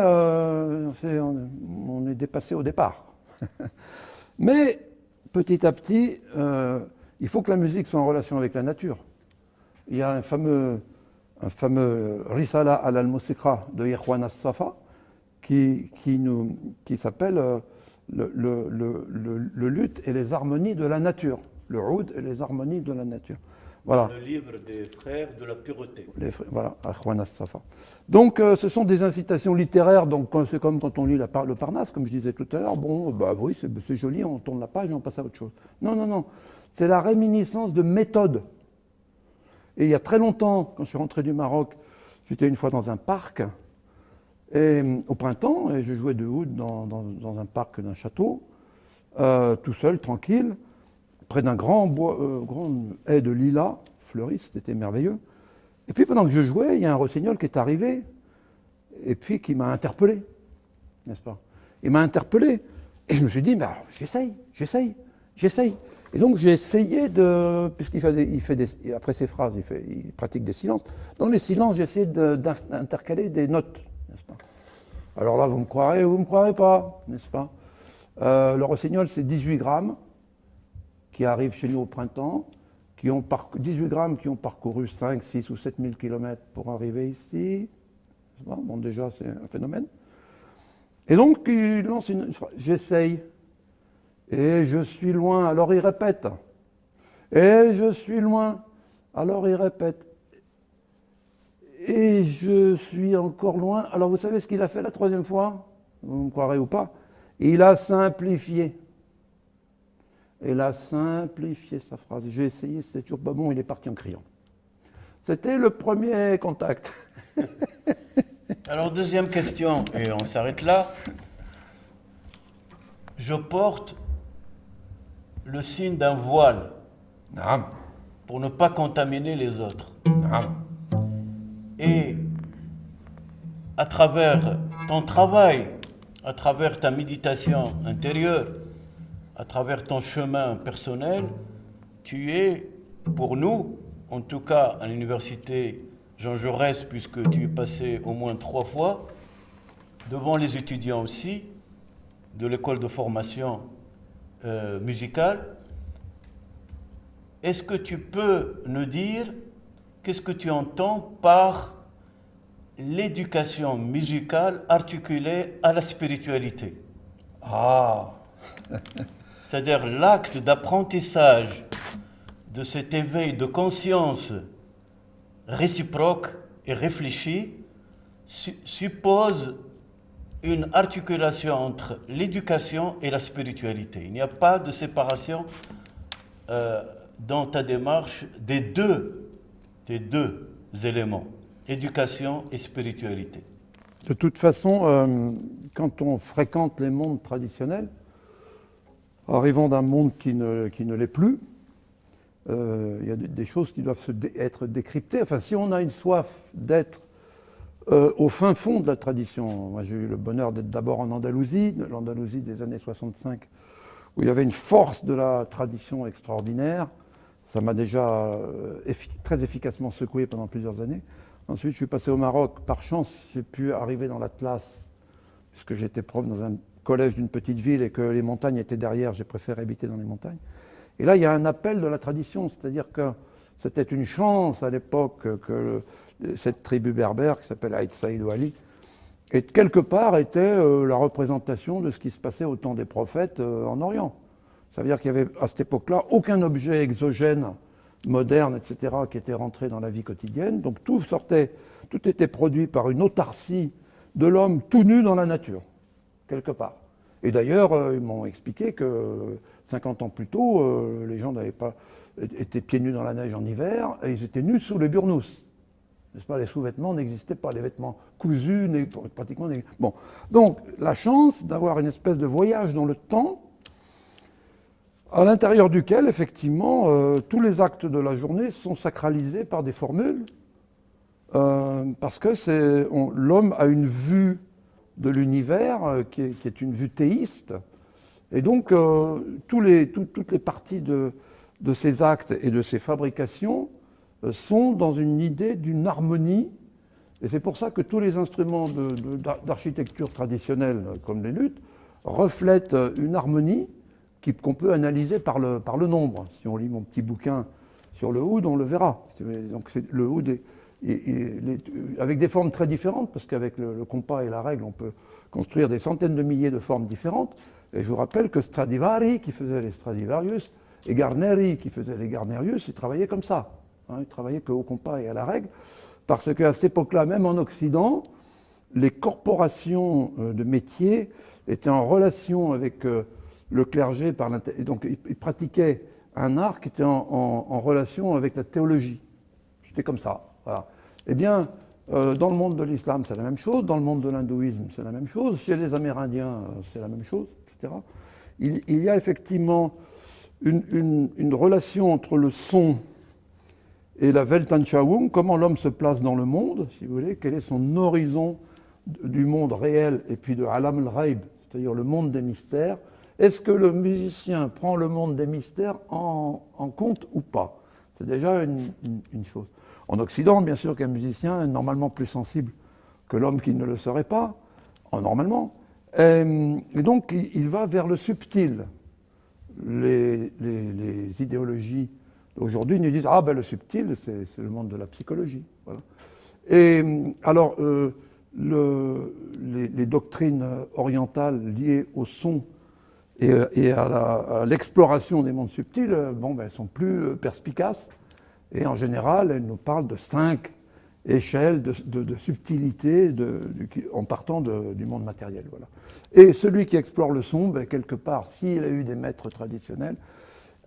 dépassé au départ. Mais petit à petit, il faut que la musique soit en relation avec la nature. Il y a un fameux Risala al-Musiqa de Ikhwan as-Safa qui s'appelle le luth et les harmonies de la nature. Le oud et les harmonies de la nature. Voilà. Le livre des frères de la pureté. Voilà, Ikhwan as-Safa. Donc ce sont des incitations littéraires, donc c'est comme quand on lit le Parnasse, comme je disais tout à l'heure, bon, bah oui, c'est joli, on tourne la page et on passe à autre chose. Non, non, non, c'est la réminiscence de méthode. Et il y a très longtemps, quand je suis rentré du Maroc, j'étais une fois dans un parc, et, au printemps, et je jouais de oud dans un parc d'un château, tout seul, tranquille, près d'un grand haie de lilas fleuri, c'était merveilleux. Et puis pendant que je jouais, il y a un rossignol qui est arrivé, et puis qui m'a interpellé, n'est-ce pas? Il m'a interpellé, et je me suis dit, bah, j'essaye. Et donc j'ai essayé de, après ces phrases, il pratique des silences. Dans les silences, j'ai essayé d'intercaler des notes, n'est-ce pas? Alors là, vous me croirez ou vous ne me croirez pas, n'est-ce pas? Le rossignol, c'est 18 grammes qui arrivent chez nous au printemps, 18 grammes qui ont parcouru 5, 6 ou 7 000 kilomètres pour arriver ici. Bon, déjà, c'est un phénomène. Et donc, il lance une phrase, j'essaye. Et je suis loin, alors il répète. Et je suis loin, alors il répète. Et je suis encore loin. Alors vous savez ce qu'il a fait la troisième fois? Vous me croirez ou pas? Il a simplifié. Il a simplifié sa phrase. J'ai essayé, c'était toujours pas bon, il est parti en criant. C'était le premier contact. Alors deuxième question, et on s'arrête là. Je porte le signe d'un voile pour ne pas contaminer les autres. Et à travers ton travail, à travers ta méditation intérieure, à travers ton chemin personnel, tu es, pour nous, en tout cas à l'université Jean Jaurès, puisque tu es passé au moins 3 fois, devant les étudiants aussi, de l'école de formation musicale. Est-ce que tu peux nous dire qu'est-ce que tu entends par l'éducation musicale articulée à la spiritualité? C'est-à-dire l'acte d'apprentissage de cet éveil de conscience réciproque et réfléchi suppose une articulation entre l'éducation et la spiritualité. Il n'y a pas de séparation dans ta démarche des deux éléments, éducation et spiritualité. De toute façon, quand on fréquente les mondes traditionnels, arrivant d'un monde qui ne l'est plus, il y a des choses qui doivent être décryptées. Enfin, si on a une soif d'être au fin fond de la tradition, moi j'ai eu le bonheur d'être d'abord en Andalousie, l'Andalousie des années 65, où il y avait une force de la tradition extraordinaire. Ça m'a déjà très efficacement secoué pendant plusieurs années. Ensuite, je suis passé au Maroc. Par chance, j'ai pu arriver dans l'Atlas, puisque j'étais prof dans un collège d'une petite ville et que les montagnes étaient derrière, j'ai préféré habiter dans les montagnes. Et là, il y a un appel de la tradition, c'est-à-dire que c'était une chance à l'époque que cette tribu berbère, qui s'appelle Aït Saïd Ouali, et quelque part était la représentation de ce qui se passait au temps des prophètes en Orient. Ça veut dire qu'il n'y avait à cette époque-là aucun objet exogène, moderne, etc., qui était rentré dans la vie quotidienne. Donc tout était produit par une autarcie de l'homme tout nu dans la nature, quelque part. Et d'ailleurs, ils m'ont expliqué que 50 ans plus tôt, les gens n'avaient pas étaient pieds nus dans la neige en hiver, et ils étaient nus sous les burnous. N'est-ce pas? Les sous-vêtements n'existaient pas, les vêtements cousus, pratiquement. Bon. Donc, la chance d'avoir une espèce de voyage dans le temps, à l'intérieur duquel, effectivement, tous les actes de la journée sont sacralisés par des formules, parce que l'homme a une vue de l'univers qui est une vue théiste, et donc toutes les parties de ces actes et de ces fabrications sont dans une idée d'une harmonie, et c'est pour ça que tous les instruments d'architecture traditionnelle, comme les luths, reflètent une harmonie qu'on peut analyser par le nombre. Si on lit mon petit bouquin sur le oud, on le verra. Donc le oud avec des formes très différentes, parce qu'avec le compas et la règle, on peut construire des centaines de milliers de formes différentes. Et je vous rappelle que Stradivari, qui faisait les Stradivarius, et Garneri, qui faisait les Garnerius, ils travaillaient comme ça. Hein, ils travaillaient qu'au compas et à la règle, parce qu'à cette époque-là, même en Occident, les corporations de métiers étaient en relation avec le clergé, et donc ils pratiquaient un art qui était en relation avec la théologie. C'était comme ça. Voilà. Eh bien, dans le monde de l'islam, c'est la même chose, dans le monde de l'hindouisme, c'est la même chose, chez les Amérindiens, c'est la même chose, etc. Il y a effectivement une relation entre le son et la Weltanschauung, comment l'homme se place dans le monde, si vous voulez, quel est son horizon du monde réel et puis de Alam al-Ghaib, c'est-à-dire le monde des mystères. Est-ce que le musicien prend le monde des mystères en compte ou pas? C'est déjà une chose. En Occident, bien sûr qu'un musicien est normalement plus sensible que l'homme qui ne le serait pas, normalement. Et donc, il va vers le subtil. Les idéologies d'aujourd'hui nous disent « Ah, ben le subtil, c'est le monde de la psychologie. » Voilà. Et alors, les doctrines orientales liées au son et à l'exploration des mondes subtils, elles sont plus perspicaces. Et en général, elles nous parlent de 5 échelles de subtilité en partant du monde matériel. Voilà. Et celui qui explore le son, quelque part, s'il a eu des maîtres traditionnels,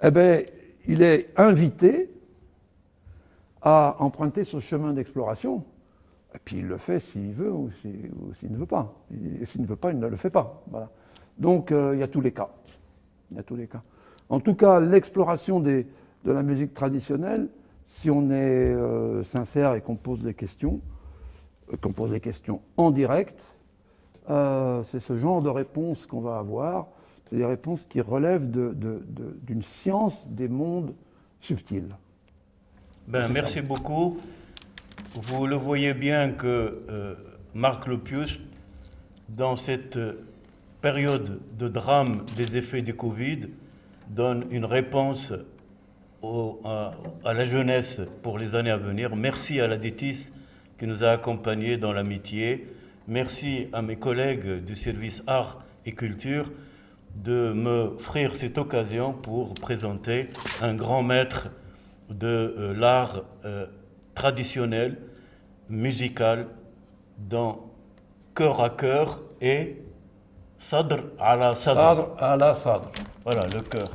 il est invité à emprunter ce chemin d'exploration. Et puis il le fait s'il veut ou s'il ne veut pas. Et s'il ne veut pas, il ne le fait pas. Voilà. Donc il y a tous les cas. Il y a tous les cas. En tout cas, l'exploration de la musique traditionnelle, si on est sincère et qu'on pose des questions en direct, c'est ce genre de réponse qu'on va avoir. C'est des réponses qui relèvent d'une science des mondes subtils. Merci beaucoup. Vous le voyez bien que Marc Lopius, dans cette période de drame des effets du Covid, donne une réponse à la jeunesse pour les années à venir. Merci à la DETIS qui nous a accompagnés dans l'amitié. Merci à mes collègues du service art et culture de m'offrir cette occasion pour présenter un grand maître de l'art traditionnel, musical, dans cœur à cœur et sadr à la sadr. Sadr à la sadr. Voilà, le cœur.